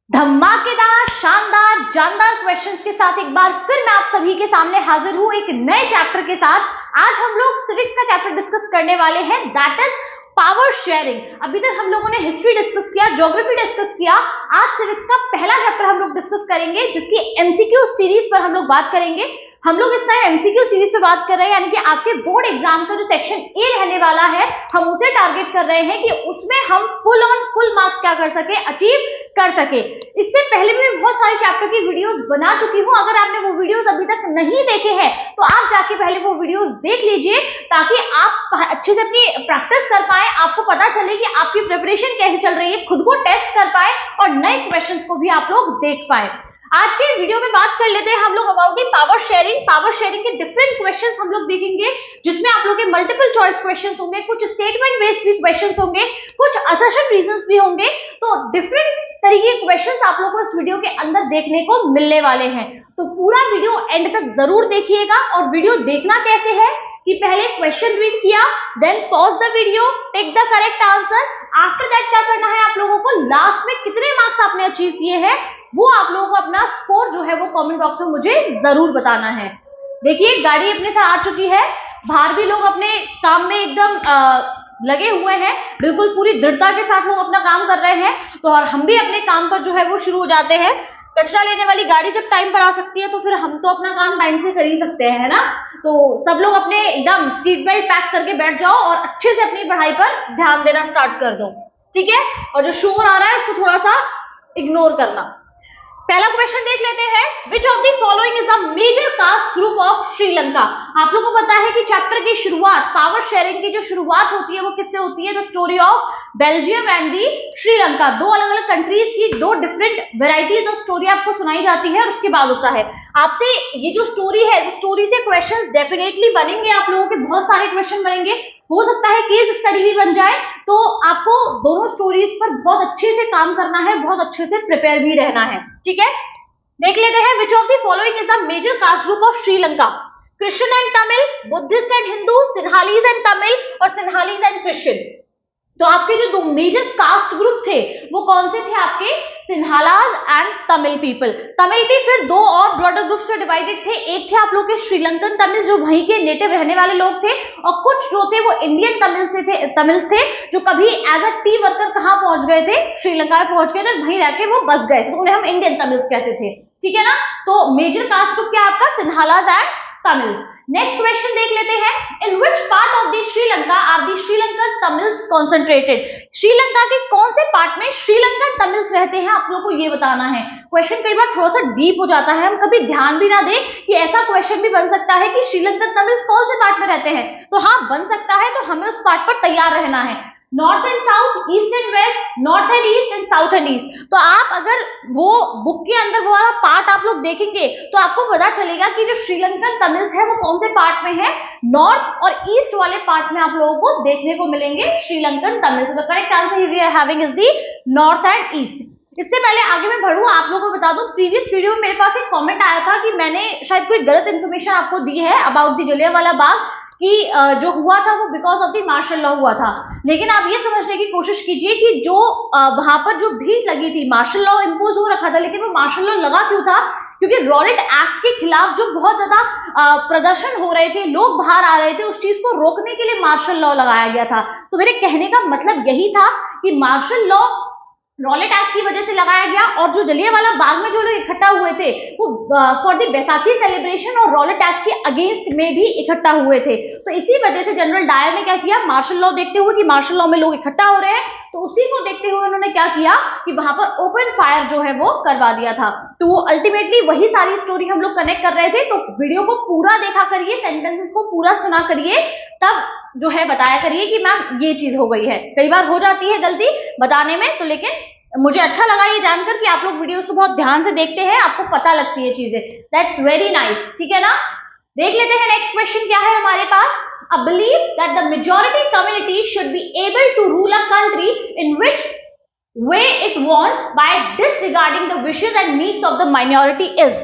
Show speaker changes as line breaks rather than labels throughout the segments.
धमाकेदार, शानदार, जानदार क्वेश्चंस के साथ एक बार फिर मैं आप सभी के सामने हाजिर हूं एक नए चैप्टर के साथ। आज हम लोग सिविक्स का चैप्टर डिस्कस करने वाले हैं, दैट इज पावर शेयरिंग। अभी तक हम लोगों ने हिस्ट्री डिस्कस किया, ज्योग्राफी डिस्कस किया। आज सिविक्स का पहला चैप्टर हम लोग डिस्कस करेंगे, जिसकी एमसीक्यू सीरीज पर हम लोग बात करेंगे। हम लोग इस टाइम एमसीक्यू सीरीज पे बात कर रहे हैं, यानी कि आपके बोर्ड एग्जाम का जो सेक्शन ए रहने वाला है, हम उसे टारगेट कर रहे हैं कि उसमें हम फुल मार्क्स क्या कर सके, अचीव कर सके। इससे पहले भी मैं बहुत सारे चैप्टर की वीडियोस बना चुकी हूं। अगर आपने वो वीडियोस अभी तक नहीं देखे हैं तो आप जाके पहले वो वीडियोस देख लीजिए, ताकि आप अच्छे से अपनी प्रैक्टिस कर पाए, आपको पता चले कि आपकी प्रिपरेशन कैसे चल रही है, खुद को टेस्ट कर पाए और नए क्वेश्चंस को भी आप लोग देख पाए। आज के वीडियो में बात कर लेते हैं हम लोग about the power sharing. Power sharing के डिफरेंट क्वेश्चंस हम लोग देखेंगे, जिसमें आप लोग के मल्टीपल चॉइस क्वेश्चंस होंगे, कुछ स्टेटमेंट बेस्ड भी क्वेश्चंस होंगे, कुछ असर्शन रीजंस भी होंगे। तो डिफरेंट तरीके के क्वेश्चंस आप लोग को इस वीडियो के अंदर देखने को मिलने वाले हैं। तो पूरा वीडियो एंड तक जरूर देखिएगा। और वीडियो देखना कैसे है कि पहले क्वेश्चन रीड किया, then pause the video, take the correct answer. After that क्या करना है आप लोगों को, लास्ट में कितने मार्क्स आपने अचीव किए हैं वो आप लोगों को अपना स्कोर जो है वो कमेंट बॉक्स में मुझे जरूर बताना है। देखिए, गाड़ी अपने साथ आ चुकी है, बाहर भी लोग अपने काम में एकदम लगे हुए हैं, बिल्कुल पूरी दृढ़ता के साथ लोग अपना काम कर रहे हैं। तो और हम भी अपने काम पर जो है वो शुरू हो जाते हैं। कचरा लेने वाली गाड़ी जब टाइम पर आ सकती है तो फिर हम तो अपना काम टाइम से कर ही सकते हैं, है ना। तो सब लोग अपने एकदम सीट बेल्ट पैक करके बैठ जाओ और अच्छे से अपनी पढ़ाई पर ध्यान देना स्टार्ट कर दो, ठीक है। और जो शोर आ रहा है उसको थोड़ा सा इग्नोर करना। पहला क्वेश्चन देख लेते हैं, which of the following is a major caste group of Sri Lanka. आप लोगों को पता है कि चैप्टर की शुरुआत, पावर शेयरिंग की जो शुरुआत होती है वो किससे होती है, the story of Belgium and the Sri Lanka. दो अलग अलग कंट्रीज की दो डिफरेंट वेराइटीज ऑफ स्टोरी आपको सुनाई जाती है और उसके बाद होता है आपसे ये जो स्टोरी है, इस स्टोरी से क्वेश्चंस डेफिनेटली बनेंगे, आप लोगों के बहुत सारे क्वेश्चन बनेंगे, हो सकता है केस स्टडी भी बन जाए। तो आपको दोनों स्टोरीज पर बहुत अच्छे से काम करना है, बहुत अच्छे से प्रिपेयर भी रहना है, ठीक है। देख लेते हैं, which of the following is the major caste group of Sri Lanka, Christian and Tamil, Buddhist and Hindu, Sinhalese and Tamil और सिन्हालीज एंड क्रिश्चियन। तो आपके जो दो मेजर कास्ट ग्रुप थे वो कौन से थे आपके, Sinhalese and Tamil people. Tamil भी फिर दो और ब्रॉडर ग्रुप्स में डिवाइडेड थे, एक थे आप लोग के श्रीलंकन तमिल जो वहीं के नेटिव रहने वाले लोग थे, और कुछ जो थे वो इंडियन तमिल्स थे जो कभी एज अ टी वर्कर कहाँ पहुंच गए थे, श्रीलंका में पहुंच गए थे, वहीं रह के वो बस गए थे, तो उन्हें हम इंडियन तमिल्स कहते थे, ठीक है ना। तो मेजर कास्ट ग्रुप क्या आपका, Sinhalas and Tamils. Next question देख लेते हैं, in which part of the Sri Lanka are the Sri Lankan Tamils concentrated. Sri Lanka के कौन से पार्ट में श्रीलंकन तमिल्स रहते हैं, आप लोग को ये बताना है। क्वेश्चन कई बार थोड़ा सा डीप हो जाता है, हम कभी ध्यान भी ना दें कि ऐसा क्वेश्चन भी बन सकता है कि श्रीलंकन तमिल्स कौन से पार्ट में रहते हैं। तो हाँ, बन सकता है, तो हमें उस पार्ट पर तैयार रहना है। North and south, east and west, north and east and south and east. तो आप अगर वो बुक के अंदर वो वाला पार्ट आप लोग देखेंगे तो आपको पता चलेगा कि जो श्रीलंकन तमिल्स है वो कौन से पार्ट में है, नॉर्थ और ईस्ट वाले पार्ट में आप लोगों को देखने को मिलेंगे Sri Lankan Tamils. The correct answer we are having is the north and east. इससे पहले आगे मैं बढ़ूं, आप लोगों को बता दूं, प्रीवियस वीडियो में मेरे पास एक कमेंट आया था कि मैंने शायद कोई गलत इन्फॉर्मेशन आपको दी है अबाउट द जलियांवाला बाग, कि जो हुआ था वो because of the martial law हुआ था। लेकिन आप ये समझने की कोशिश कीजिए कि जो वहां पर जो भीड़ लगी थी, मार्शल लॉ इम्पोज हो रखा था, लेकिन वो मार्शल लॉ लगा क्यों था, क्योंकि रॉलेट एक्ट के खिलाफ जो बहुत ज्यादा प्रदर्शन हो रहे थे, लोग बाहर आ रहे थे, उस चीज को रोकने के लिए मार्शल लॉ लगाया गया था। तो मेरे कहने का मतलब यही था कि मार्शल लॉ रॉलेट एक्ट की वजह से लगाया गया, और जो जलियांवाला बाग में जो लोग इकट्ठा हुए थे वो फॉर द बैसाखी सेलिब्रेशन और रॉलेट एक्ट के अगेंस्ट में भी इकट्ठा हुए थे। तो इसी वजह से जनरल डायर ने क्या किया, मार्शल लॉ देखते हुए कि मार्शल लॉ में लोग इकट्ठा हो रहे हैं, तो उसी को देखते हुए उन्होंने क्या किया कि वहां पर ओपन फायर जो है वो करवा दिया था। तो वो अल्टीमेटली वही सारी स्टोरी हम लोग कनेक्ट कर रहे थे। तो वीडियो को पूरा देखा करिए, सेंटेंसेस को पूरा सुना करिए, तब जो है बताया करिए कि मैम ये चीज हो गई है। कई बार हो जाती है गलती बताने में, तो लेकिन मुझे अच्छा लगा ये जानकर कि आप लोग वीडियोस को बहुत ध्यान से देखते हैं, आपको पता लगती है चीजें, दैट्स वेरी नाइस, ठीक है ना। देख लेते हैं नेक्स्ट क्वेश्चन क्या है हमारे पास, a belief that the majority community should be able to rule a country in which way it wants by disregarding the wishes and needs of the minority is।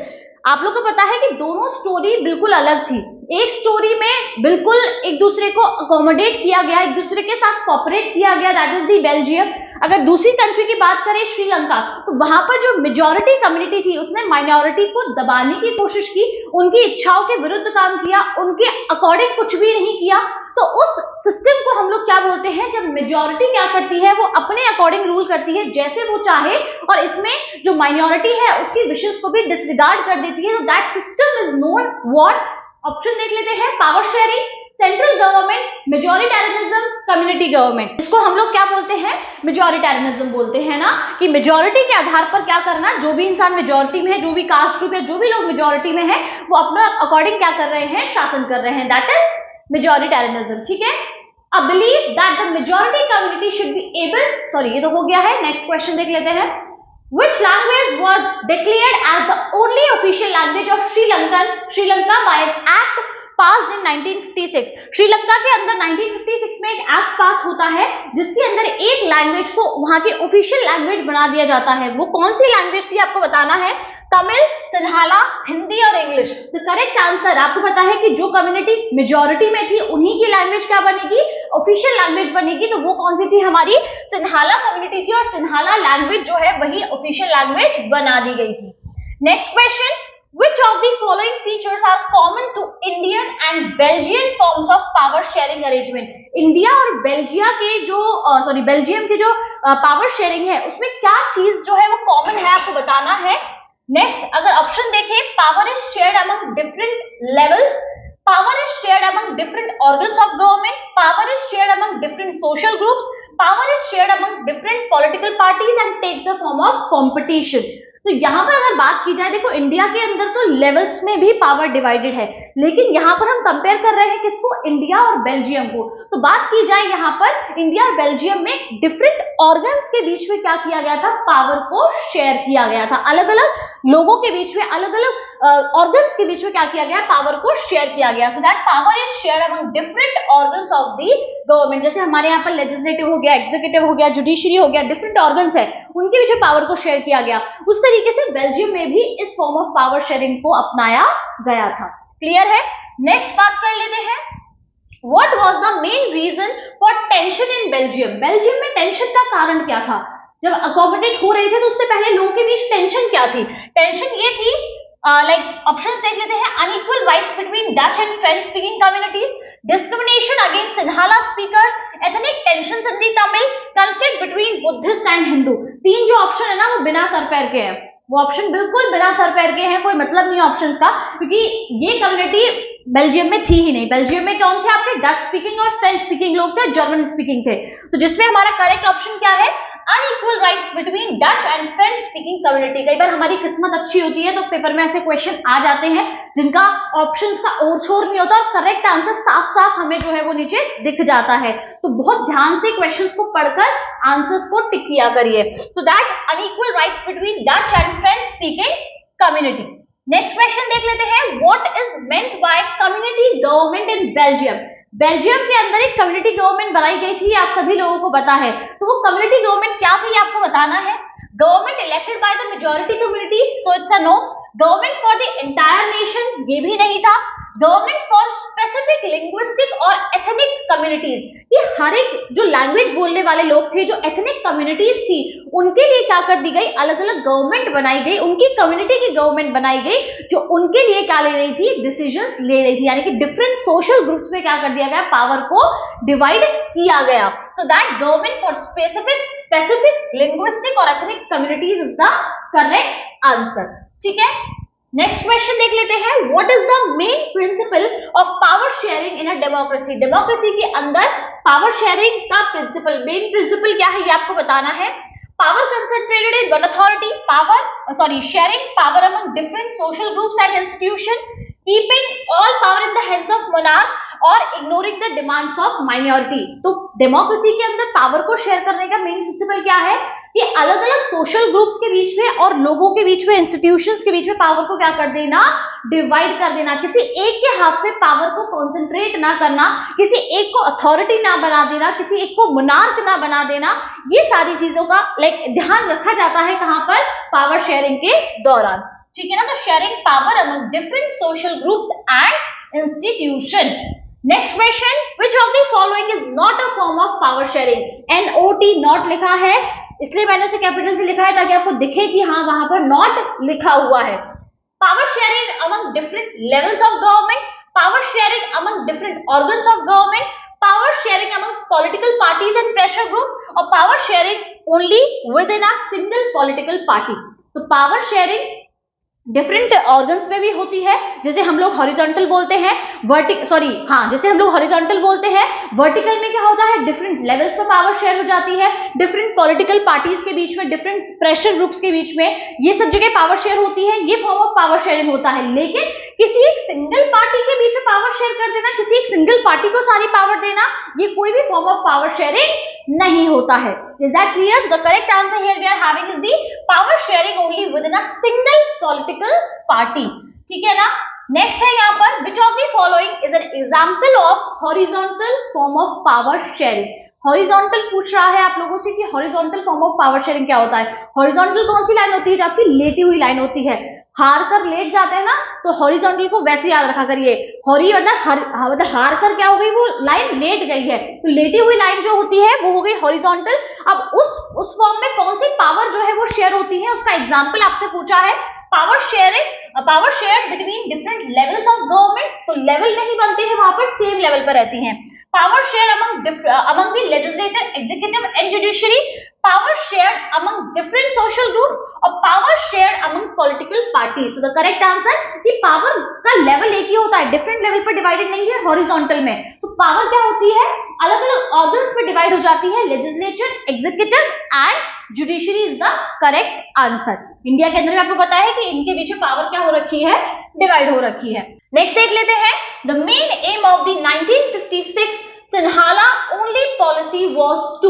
आप लोग को पता है कि दोनों स्टोरी बिल्कुल अलग थी। एक स्टोरी में बिल्कुल एक दूसरे को अकोमोडेट किया गया, एक दूसरे के साथ कॉपरेट किया गया, दैट इज दी बेल्जियम। अगर दूसरी कंट्री की बात करें श्रीलंका, तो वहां पर जो मेजॉरिटी कम्युनिटी थी उसने माइनॉरिटी को दबाने की कोशिश की, उनकी इच्छाओं के विरुद्ध काम किया, उनके अकॉर्डिंग कुछ भी नहीं किया। तो उस सिस्टम को हम लोग क्या बोलते हैं, जब मेजॉरिटी क्या करती है, वो अपने अकॉर्डिंग रूल करती है जैसे वो चाहे, और इसमें जो माइनॉरिटी है उसकी विशेष को भी डिसरिगार्ड कर देती है। तो that system is known what, option देख लेते हैं, power sharing, central government, majoritarianism, community government. इसको हम लोग क्या बोलते हैं, मेजॉरिटेरियनिज्म बोलते हैं ना, कि मेजॉरिटी के आधार पर क्या करना, जो भी इंसान मेजॉरिटी में है, जो भी कास्ट ग्रुप है, जो भी लोग मेजॉरिटी में है, वो अपना अकॉर्डिंग क्या कर रहे हैं, शासन कर रहे हैं। That is majoritarianism. ठीक है, I believe that the majority community should be able, sorry ये तो हो गया है, नेक्स्ट क्वेश्चन देख लेते हैं। Which language was declared as the only official language of Sri Lanka by an act passed in 1956? Sri Lanka के अंदर 1956 में एक एक्ट पास होता है जिसके अंदर एक लैंग्वेज को वहां की ऑफिशियल लैंग्वेज बना दिया जाता है। वो कौन सी लैंग्वेज थी आपको बताना है, तमिल, सिन्हाला, हिंदी और इंग्लिश। तो करेक्ट आंसर, आपको पता है कि जो कम्युनिटी मेजॉरिटी में थी उन्हीं की लैंग्वेज क्या बनेगी, ऑफिशियल लैंग्वेज बनेगी। तो वो कौन सी थी, हमारी सिन्हाला कम्युनिटी थी, और सिन्हाला लैंग्वेज जो है वही ऑफिशियल लैंग्वेज बना दी गई थी। Next question, which of the following features are common to Indian and Belgian forms of power sharing arrangement? India और बेल्जिया के जो बेल्जियम की जो पावर शेयरिंग है उसमें क्या चीज जो है वो कॉमन है, आपको बताना है। नेक्स्ट, अगर ऑप्शन देखें, power is shared among different levels, power is shared among different organs of government, power is shared among different social groups, power is shared among different political parties and take the form of competition. तो यहाँ पर अगर बात की जाए, देखो India के अंदर तो लेवल्स में भी पावर डिवाइडेड है, लेकिन यहाँ पर हम कंपेयर कर रहे हैं किसको, इंडिया और बेल्जियम को। तो बात की जाए यहाँ पर इंडिया और बेल्जियम में डिफरेंट ऑर्गन्स के बीच में क्या किया गया था, पावर को शेयर किया गया था। अलग अलग लोगों के बीच में, अलग अलग ऑर्गन्स के बीच में क्या किया गया, पावर को शेयर किया गया। So that power is share among different organs of the government. जैसे हमारे यहाँ पर लेजिस्लेटिव हो गया, एग्जीक्यूटिव हो गया, जुडिशरी हो गया, डिफरेंट ऑर्गन्स है, उनके बीच में पावर को शेयर किया गया। उस तरीके से बेल्जियम में भी इस फॉर्म ऑफ पावर शेयरिंग को अपनाया गया था। क्लियर है, नेक्स्ट बात कर लेते हैं, what was the main reason for tension in Belgium? Belgium में टेंशन का कारण क्या था? जब अकोमोडेट हो रहे थे तो उससे पहले लोगों के बीच टेंशन क्या थी? टेंशन ये थी, लाइक ऑप्शंस देख लेते हैं, unequal rights between Dutch and French speaking communities, discrimination against Sinhala speakers, ethnic tensions in the Tamil, conflict between Buddhist and Hindu. तीन जो ऑप्शन है ना वो बिना सर पैर के हैं, वो ऑप्शन बिल्कुल बिना सर पैर के हैं, कोई मतलब नहीं ऑप्शंस का, क्योंकि ये कम्युनिटी बेल्जियम में थी ही नहीं। बेल्जियम में कौन थे आपके, डच स्पीकिंग और फ्रेंच स्पीकिंग लोग थे, जर्मन स्पीकिंग थे। तो जिसमें हमारा करेक्ट ऑप्शन क्या है, unequal rights between Dutch and French speaking community. कई बार हमारी किस्मत अच्छी होती है तो पेपर में ऐसे क्वेश्चन आ जाते हैं जिनका ऑप्शंस का ओर छोर नहीं होता और करेक्ट आंसर साफ साफ हमें जो है वो नीचे दिख जाता है। तो बहुत ध्यान से क्वेश्चंस को पढ़कर आंसर्स को टिक किया करिए। तो that unequal rights between Dutch and French speaking community. Next question देख लेते हैं, what is meant by community government in Belgium? Belgium के अंदर एक कम्युनिटी गवर्नमेंट बनाई गई थी, आप सभी लोगों को पता है। तो वो कम्युनिटी गवर्नमेंट क्या थी आपको बताना है। Government elected by the majority community, so it's a no. Government for the entire nation, ये भी नहीं था। गवर्नमेंट फॉर स्पेसिफिक लिंग्विस्टिक और एथनिक कम्युनिटीज, ये हर एक जो लैंग्वेज बोलने वाले लोग थे, जो एथनिक कम्युनिटीज थी, उनके लिए क्या कर दी गई, अलग अलग गवर्नमेंट बनाई गई, उनकी कम्युनिटी की गवर्नमेंट बनाई गई, जो उनके लिए क्या ले रही थी, डिसीजंस ले रही थी। यानी कि डिफरेंट सोशल ग्रुप्स में क्या कर दिया गया, पावर को डिवाइड किया गया। So that government for specific linguistic और ethnic communities is the correct answer. ठीक है, नेक्स्ट क्वेश्चन देख लेते हैं, what is the main principle of power sharing in a democracy? Democracy के अंदर पावर शेयरिंग का प्रिंसिपल, मेन प्रिंसिपल क्या है ये आपको बताना है। Power concentrated in one authority, sharing power among different social groups and institution, keeping all power in the hands of monarch और ignoring the demands of minority. तो democracy के अंदर पावर को शेयर करने का मेन प्रिंसिपल क्या है, कि अलग अलग सोशल ग्रुप्स के बीच में और लोगों के बीच में, इंस्टीट्यूशंस के बीच में पावर को क्या कर देना, डिवाइड कर देना। किसी एक के हाथ में पावर को कॉन्सेंट्रेट ना करना, किसी एक को अथॉरिटी ना बना देना, किसी एक को मोनार्क ना बना देना, ये सारी चीजों का ध्यान रखा जाता है कहां पर, पावर शेयरिंग के दौरान। ठीक है ना, तो sharing power among different social groups and institution. Next question, which of the following is not a form of power sharing? NOT not लिखा है, इसलिए मैंने उसे कैपिटल से लिखा है ताकि आपको दिखे कि हाँ वहां पर नॉट लिखा हुआ है। Power sharing among different levels of government, power sharing among different organs of government, power sharing among political parties and pressure group, और power sharing only with in a single political party. तो power sharing different organs में भी होती है, जैसे हम लोग horizontal बोलते हैं, जैसे हम लोग हॉरिजॉन्टल बोलते हैं। वर्टिकल में क्या होता है, डिफरेंट लेवल्स पर पावर शेयर हो जाती है, डिफरेंट पॉलिटिकल पार्टीज के बीच में, डिफरेंट प्रेशर ग्रुप्स के बीच में, ये सब जगह पावर शेयर होती है, ये फॉर्म ऑफ पावर शेयरिंग होता है। लेकिन किसी एक सिंगल पार्टी के बीच में पावर शेयर कर देना, किसी एक सिंगल पार्टी को सारी पावर देना, ये कोई भी फॉर्म ऑफ पावर शेयरिंग नहीं होता है। Is that clear? So the correct answer here we are having is the power sharing only within a single political party. ठीक है ना? Next है यहाँ पर, which of the following is an example of horizontal form of power sharing? Horizontal पूछ रहा है आप लोगों से कि horizontal form of power sharing क्या होता है। हॉरिजॉन्टल कौन सी लाइन होती है, जो आपकी लेटी हुई लाइन होती है। हार कर लेट जाते हैं ना, तो हॉरिजॉन्टल को वैसे याद रखा करिए। हॉरी मतलब हार कर क्या हो गई, वो लाइन लेट गई है, तो लेटी हुई लाइन जो होती है वो हो गई हॉरिजॉन्टल। अब उस फॉर्म में कौन सी पावर जो है वो शेयर होती है, उसका एग्जाम्पल आपसे पूछा है। Power share between different levels of government, तो लेवल नहीं बनते हैं वहां पर, सेम लेवल पर रहती हैं। Power share among the legislature, executive and judiciary, power shared among different social groups, और power shared among political parties. So the correct answer कि पावर का लेवल एक ही होता है, डिफरेंट लेवल पर डिवाइडेड नहीं है हॉरिजॉन्टल में। तो पावर क्या होती है, अलग अलग ऑर्गन्स में डिवाइड हो जाती है, legislature, executive and judiciary is the correct answer. India के अंदर आपको पता है कि इनके बीच में पावर क्या हो रखी है, डिवाइड हो रखी है। नेक्स्ट देख लेते हैं, the main aim of the 1956 Sinhala only policy was to.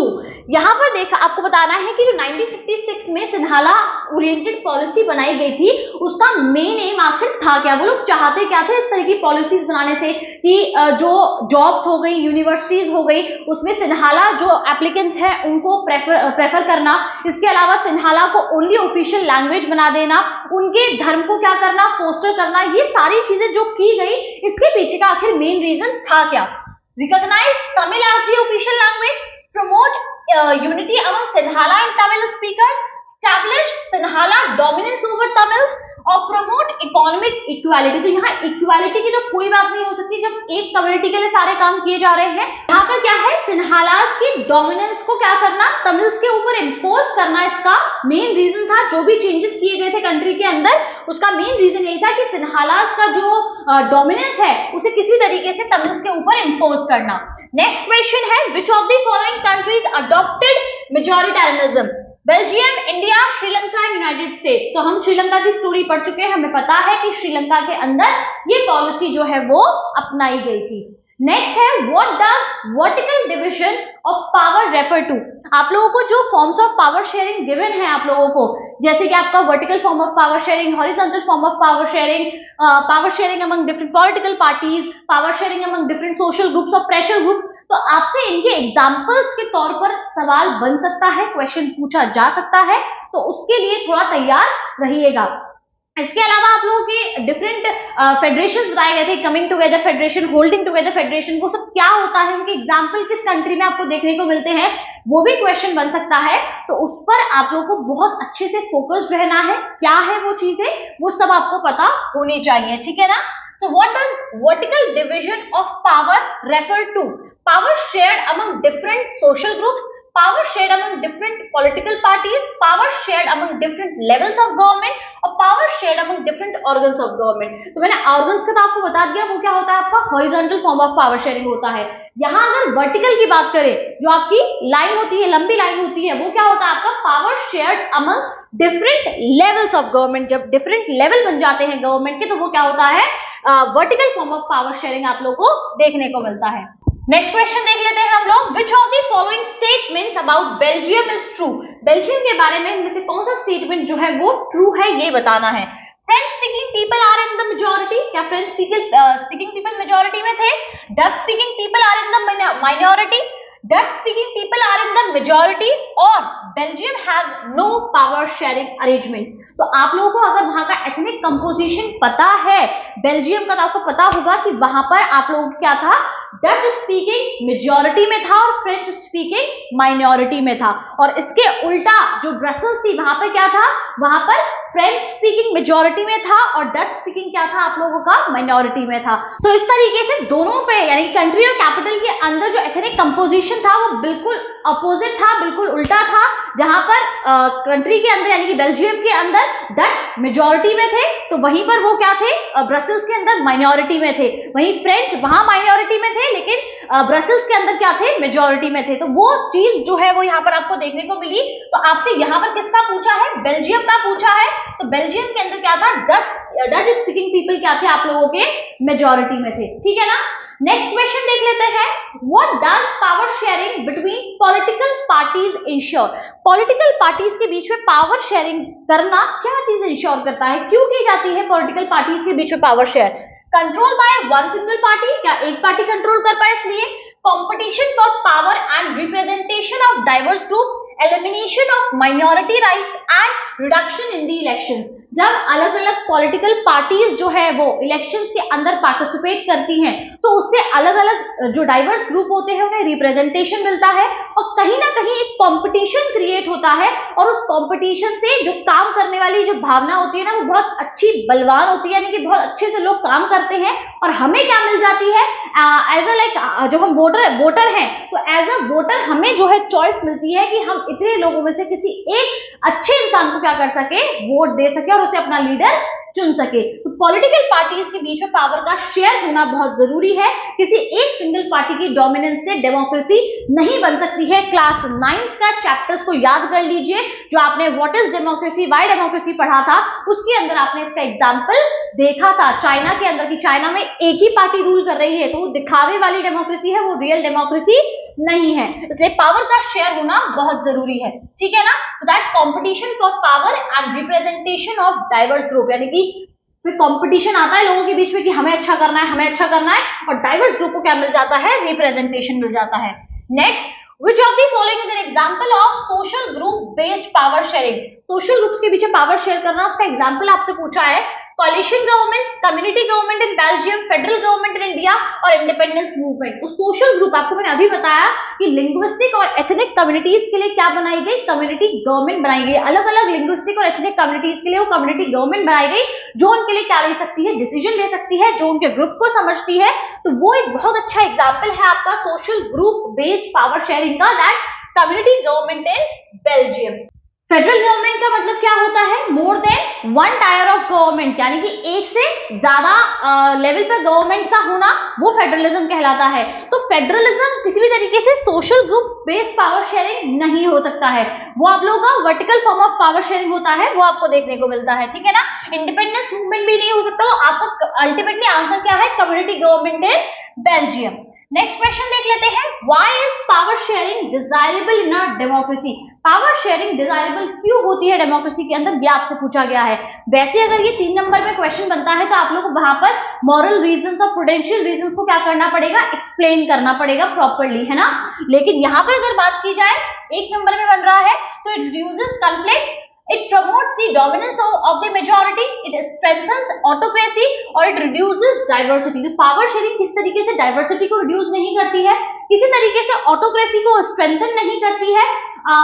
यहाँ पर देखा आपको बताना है कि जो 1956 में सिन्हाला ओरिएंटेड पॉलिसी बनाई गई थी, उसका मेन एम आखिर था क्या, वो लोग चाहते क्या थे इस तरह की पॉलिसीज बनाने से कि जो जॉब्स हो गई, यूनिवर्सिटीज हो गई, उसमें सिन्हाला जो एप्लीकेंट्स हैं उनको प्रेफर करना, इसके अलावा सिन्हाला को ओनली ऑफिशियल लैंग्वेज बना देना, उनके धर्म को क्या करना, फोस्टर करना, ये सारी चीजें जो की गई, इसके पीछे का आखिर मेन रीजन था क्या। Recognize Tamil as the official language, promote unity among Sinhala and Tamil speakers, establish Sinhala dominance over Tamils, और promote economic equality। तो यहाँ equality की तो कोई बात नहीं हो सकती जब एक कम्युनिटी के लिए सारे काम किए जा रहे हैं। यहाँ पर क्या है, सिन्हालास की डोमिनेंस को क्या करना, तमिल्स के ऊपर इम्पोज करना, इसका मेन रीजन था। जो भी चेंजेस किए गए थे कंट्री के अंदर, उसका मेन रीजन यही था कि सिन्हालास का जो डोमिनेंस है उसे किसी तरीके से तमिल्स के ऊपर इम्पोज करना। नेक्स्ट क्वेश्चन है, विच of the following countries adopted majoritarianism? Belgium, India, Sri Lanka and United states. तो हम श्रीलंका की स्टोरी पढ़ चुके हैं, हमें पता है कि श्रीलंका के अंदर ये पॉलिसी जो है वो अपनाई गई थी। नेक्स्ट है, what does vertical division of power refer to? आप लोगों को जो forms of power sharing given है आप लोगों को, जैसे कि आपका vertical form of power sharing, horizontal form of power sharing among different political parties, power sharing among different social groups और प्रेशर ग्रुप्स, तो आपसे इनके एग्जाम्पल्स के तौर पर सवाल बन सकता है, क्वेश्चन पूछा जा सकता है, तो उसके लिए थोड़ा तैयार रहिएगा। इसके अलावा आप लोगों के डिफरेंट फेडरेशंस बताए गए थे, coming together federation, holding together federation, वो सब क्या होता है, उनके एग्जाम्पल किस कंट्री में आपको देखने को मिलते हैं, वो भी क्वेश्चन बन सकता है। तो उस पर आप लोगों को बहुत अच्छे से फोकस्ड रहना है, क्या है वो चीजें, वो सब आपको पता होनी चाहिए, ठीक है ना। So what does vertical division of power refer to? Power shared among different social groups, power shared among different political parties, power shared among different levels of government, और power shared among different organs of government। तो मैंने organs का तो आपको बता दिया, वो क्या होता है, आपका horizontal form of power sharing होता है। यहाँ अगर vertical की बात करें, जो आपकी लाइन होती है, लंबी लाइन होती है, वो क्या होता है आपका power shared among different levels of government। जब different level बन जाते हैं गवर्नमेंट के, तो वो क्या होता है, vertical form of power sharing आप लोगों को देखने को मिलता है। नेक्स्ट क्वेश्चन देख लेते हैं हम लोग, विच of the following statements about Belgium is true? Belgium के बारे में इनमें से कौन सा स्टेटमेंट जो है वो ट्रू है, ये बताना है। French speaking people are in the majority, क्या फ्रेंच स्पीकिंग पीपल मेजॉरिटी में थे? Dutch speaking people are in the minority, Dutch speaking people are in the majority, और Belgium have no power sharing arrangements. तो आप लोगों को अगर वहां का एथनिक कंपोजिशन पता है बेल्जियम का, तो आपको पता होगा कि वहां पर आप लोगों को क्या था, डच स्पीकिंग मेजॉरिटी में था और फ्रेंच स्पीकिंग माइनॉरिटी में था। और इसके उल्टा जो ब्रसल्स थी वहां पर क्या था, वहां पर फ्रेंच स्पीकिंग मेजॉरिटी में था और डच स्पीकिंग क्या था आप लोगों का, माइनॉरिटी में था। सो इस तरीके से दोनों पे यानी कंट्री और कैपिटल के अंदर जो एथनिक कंपोजिशन था वो बिल्कुल अपोजिट था, बिल्कुल उल्टा था। जहां पर कंट्री के अंदर यानी कि बेल्जियम के अंदर डच मेजॉरिटी में थे, तो वहीं पर वो क्या थे, ब्रसल्स के अंदर माइनॉरिटी में थे। वहीं फ्रेंच वहां माइनॉरिटी में थे लेकिन ब्रसल्स के अंदर क्या थे, मेजॉरिटी में थे। तो वो चीज जो है वो यहाँ पर आपको देखने को मिली। तो आपसे यहाँ पर किसका पूछा है, बेल्जियम का पूछा है। तो बेल्जियम के अंदर क्या था, डच स्पीकिंग पीपल क्या थे आप लोगों के, मेजॉरिटी में थे। ठीक है ना। नेक्स्ट क्वेश्चन देख लेते हैं, what does power sharing between political parties ensure. Political parties के बीच में पावर शेयरिंग करना क्या चीज इंश्योर करता है, क्यों की जाती है पॉलिटिकल पार्टीज के बीच में power share. Control by one single party, क्या एक पार्टी कंट्रोल कर पाए इसलिए। Competition for power and representation of diverse group, elimination of minority rights and reduction in the election. जब अलग अलग पॉलिटिकल पार्टीज जो है वो इलेक्शंस के अंदर पार्टिसिपेट करती हैं तो उससे अलग अलग जो डाइवर्स ग्रुप होते हैं उन्हें रिप्रेजेंटेशन मिलता है और कहीं ना कहीं एक कंपटीशन क्रिएट होता है और उस कंपटीशन से जो काम करने वाली जो भावना होती है ना वो बहुत अच्छी बलवान होती है, यानी कि बहुत अच्छे से लोग काम करते हैं। और हमें क्या मिल जाती है एज अ लाइक जब हम वोटर हैं तो एज अ वोटर हमें जो है चॉइस मिलती है कि हम इतने लोगों में से किसी एक अच्छे इंसान को क्या कर सके, वोट दे सके और उसे अपना लीडर चुन सके। तो पॉलिटिकल पार्टीज के बीच में पावर का शेयर होना बहुत जरूरी है। किसी एक सिंगल पार्टी की डोमिनेंस से डेमोक्रेसी नहीं बन सकती है। क्लास 9 का चैप्टर्स को याद कर लीजिए, जो आपने what is democracy, why democracy पढ़ा था, उसके अंदर आपने इसका एग्जाम्पल देखा था चाइना के अंदर कि चाइना में एक ही पार्टी रूल कर रही है, तो वो दिखावे वाली डेमोक्रेसी है, वो रियल डेमोक्रेसी नहीं है। इसलिए पावर का शेयर होना बहुत जरूरी है। ठीक है ना। तो that competition for power and representation of diverse group, यानी कि फिर कंपटीशन आता है लोगों के बीच में कि हमें अच्छा करना है, हमें अच्छा करना है, और डाइवर्स ग्रुप को क्या मिल जाता है, रिप्रेजेंटेशन मिल जाता है। Next, which of the following is an example of social group based power sharing। Social groups के बीच पावर शेयर करना, उसका एग्जांपल आपसे पूछा है। coalition governments, community government in Belgium, federal government in India और independence movement। तो social group आपको मैंने अभी बताया कि लिंग्विस्टिक और एथनिक कम्युनिटीज के लिए क्या बनाई गई, कम्युनिटी गवर्नमेंट बनाई गई। अलग अलग लिंग्विस्टिक और एथनिक कम्युनिटीज के लिए वो कम्युनिटी गवर्नमेंट बनाई गई जो उनके लिए क्या ले सकती है, डिसीजन ले सकती है, जो उनके ग्रुप को समझती है। तो वो एक बहुत अच्छा एग्जाम्पल है आपका social group based power sharing का, that community government in Belgium. Federal government का मतलब क्या होता है, more than one tier of government, यानी कि एक से ज्यादा लेवल पर गवर्नमेंट का होना, वो फेडरलिज्म कहलाता है। तो फेडरलिज्म किसी भी तरीके से social group based power sharing नहीं हो सकता है, वो आप लोगों का vertical form of power sharing होता है, वो आपको देखने को मिलता है। ठीक है ना। इंडिपेंडेंस मूवमेंट भी नहीं हो सकता। तो आपका अल्टीमेटली आंसर क्या है, community government in Belgium. Next question देख लेते हैं, why is power sharing desirable in a democracy. Power sharing desirable क्यों होती है डेमोक्रेसी के अंदर, ये आपसे पूछा गया है। वैसे अगर ये 3 नंबर में क्वेश्चन बनता है तो आप लोगों को वहां पर मॉरल रीजंस और प्रूडेंशियल रीजंस को क्या करना पड़ेगा, एक्सप्लेन करना पड़ेगा प्रॉपर्ली, है ना। लेकिन यहाँ पर अगर बात की जाए 1 नंबर में बन रहा है तो it reduces conflicts, it promotes the dominance of the majority, it strengthens autocracy और it reduces diversity। तो पावर शेयरिंग किस तरीके से डाइवर्सिटी को रिड्यूस नहीं करती है, किसी तरीके से ऑटोक्रेसी को स्ट्रेंथन नहीं करती है,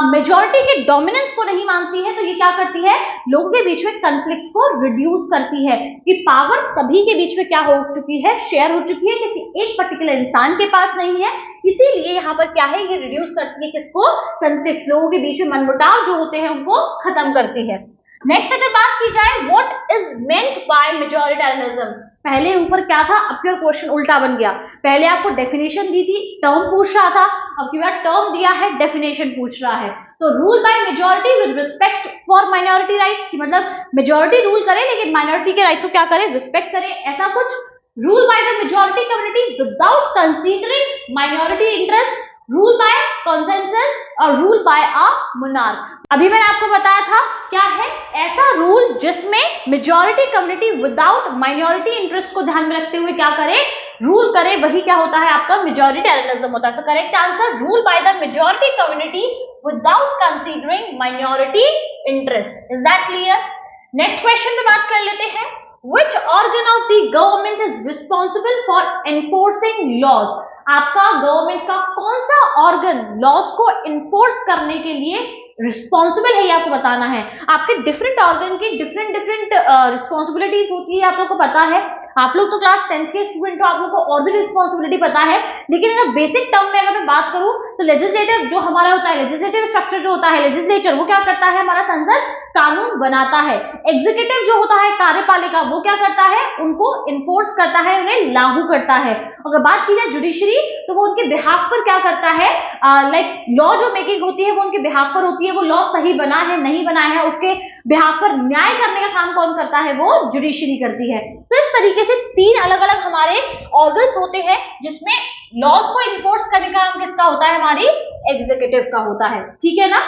मेजॉरिटी के डोमिनेंस को नहीं मानती है, तो ये क्या करती है, लोगों के बीच में कॉन्फ्लिक्ट्स को रिड्यूस करती है कि पावर सभी के बीच में क्या हो चुकी है, शेयर हो चुकी है, किसी एक पर्टिकुलर इंसान के पास नहीं है। इसीलिए यहाँ पर क्या है, ये रिड्यूस करती है किसको, कॉन्फ्लिक्ट्स, लोगों के बीच में मनमुटाव जो होते हैं उनको खत्म करती है। नेक्स्ट अगर बात की जाए, what is meant by majoritarianism. पहले ऊपर क्या था, अब क्या क्वेश्चन उल्टा बन गया। पहले आपको डेफिनेशन दी थी, टर्म पूछ रहा था, अब की बार टर्म दिया है, डेफिनेशन पूछ रहा है। तो rule by majority with respect for minority rights, की मतलब मेजॉरिटी रूल करे लेकिन माइनॉरिटी के राइट्स को क्या करे, रिस्पेक्ट करे, ऐसा कुछ। Rule by the majority community without considering minority interest, rule by consensus और रूल बाय अ मोनार्क। अभी मैंने आपको बताया था क्या है, ऐसा रूल जिसमें majority community without minority interest को ध्यान में रखते हुए क्या करे, रूल करे, वही क्या होता है आपका मेजॉरिटेरियनिज्म होता है। तो correct answer, rule by the majority community without considering minority interest. Is that clear. Next question पे बात कर लेते हैं, which organ of the government is responsible for enforcing laws। आपका गवर्नमेंट का कौन सा ऑर्गन लॉज को इन्फोर्स करने के लिए रिस्पॉन्सिबल है, ये आपको बताना है। आपके डिफरेंट ऑर्गन की डिफरेंट रिस्पॉन्सिबिलिटीज होती है, आप लोग को पता है। आप लोग तो क्लास 10th के स्टूडेंट हो, आप लोग को और भी रिस्पॉन्सिबिलिटी पता है, लेकिन अगर बेसिक टर्म में अगर मैं बात करूं तो लेजिस्लेटिव जो हमारा होता है, लेजिस्लेटिव स्ट्रक्चर जो होता है, लेजिस्लेचर वो क्या करता है, हमारा संसद कानून बनाता है। एग्जीक्यूटिव जो होता है, कार्यपालिका, वो क्या करता है, उनको इन्फोर्स करता है, उन्हें लागू करता है। अगर बात की जाए जुडिशरी, तो वो उनके बिहाफ पर क्या करता है, लाइक लॉ जो मेकिंग होती है वो उनके बिहाफ पर होती है। वो लॉ सही बना है नहीं बना है, उसके बिहाफ पर न्याय करने का काम कौन करता है, वो जुडिशरी करती है। तो इस तरीके से 3 अलग अलग हमारे ऑर्गन्स होते हैं जिसमें लॉज को इन्फोर्स करने का काम किसका होता है, हमारी एग्जीक्यूटिव का होता है। ठीक है ना।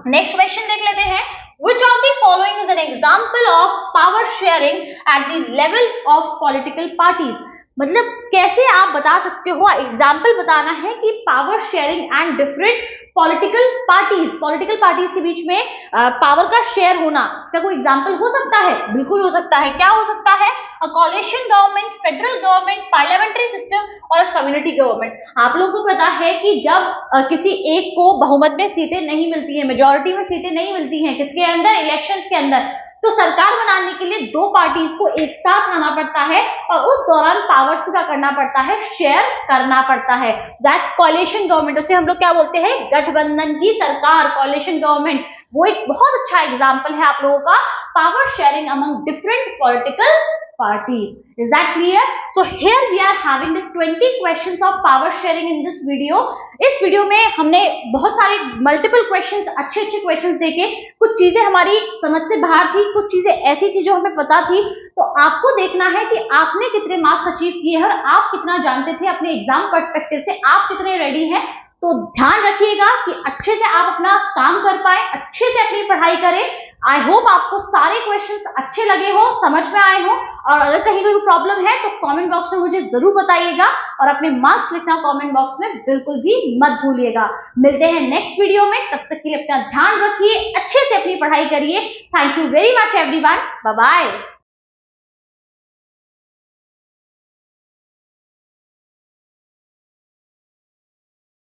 नेक्स्ट क्वेश्चन देख लेते हैं। Which of the following is an example of power sharing at the level of political parties? मतलब कैसे आप बता सकते हो, एग्जाम्पल बताना है कि power sharing and different political parties के बीच में पावर का शेयर होना, इसका कोई एग्जाम्पल हो सकता है? बिल्कुल हो सकता है। क्या हो सकता है? अ coalition government, federal government, parliamentary system और कम्युनिटी गवर्नमेंट। आप लोगों को पता है कि जब किसी एक को बहुमत में सीटें नहीं मिलती है, मेजोरिटी में सीटें नहीं मिलती हैं, किसके अंदर, इलेक्शंस के अंदर, तो सरकार बनाने के लिए 2 पार्टीज को एक साथ आना पड़ता है और उस दौरान पावर्स को क्या करना पड़ता है, शेयर करना पड़ता है। दैट कोलिशन गवर्नमेंट, उसे हम लोग क्या बोलते हैं, गठबंधन की सरकार, कोलिशन गवर्नमेंट। वो एक बहुत अच्छा एग्जाम्पल है आप लोगों का power sharing among different political parties. Is that clear? So here we are having the 20 questions of power sharing in this video. इस वीडियो में हमने बहुत सारे मल्टीपल क्वेश्चंस, अच्छे क्वेश्चंस देखे। कुछ चीजें हमारी समझ से बाहर थी, कुछ चीजें ऐसी थी जो हमें पता थी। तो आपको देखना है कि आपने कितने मार्क्स अचीव किए और आप कितना जानते थे अपने एग्जाम पर्सपेक्टिव से, आप कितने रेडी हैं। तो ध्यान रखिएगा कि अच्छे से आप अपना काम कर पाए, अच्छे से अपनी पढ़ाई करें। आई होप आपको सारे क्वेश्चंस अच्छे लगे हो, समझ में आए हो, और अगर कहीं कोई प्रॉब्लम है तो कमेंट बॉक्स में मुझे जरूर बताइएगा और अपने मार्क्स लिखना कमेंट बॉक्स में बिल्कुल भी मत भूलिएगा। मिलते हैं नेक्स्ट वीडियो में, तब तक के लिए अपना ध्यान रखिए, अच्छे से अपनी पढ़ाई करिए। Thank you very much everyone, bye bye.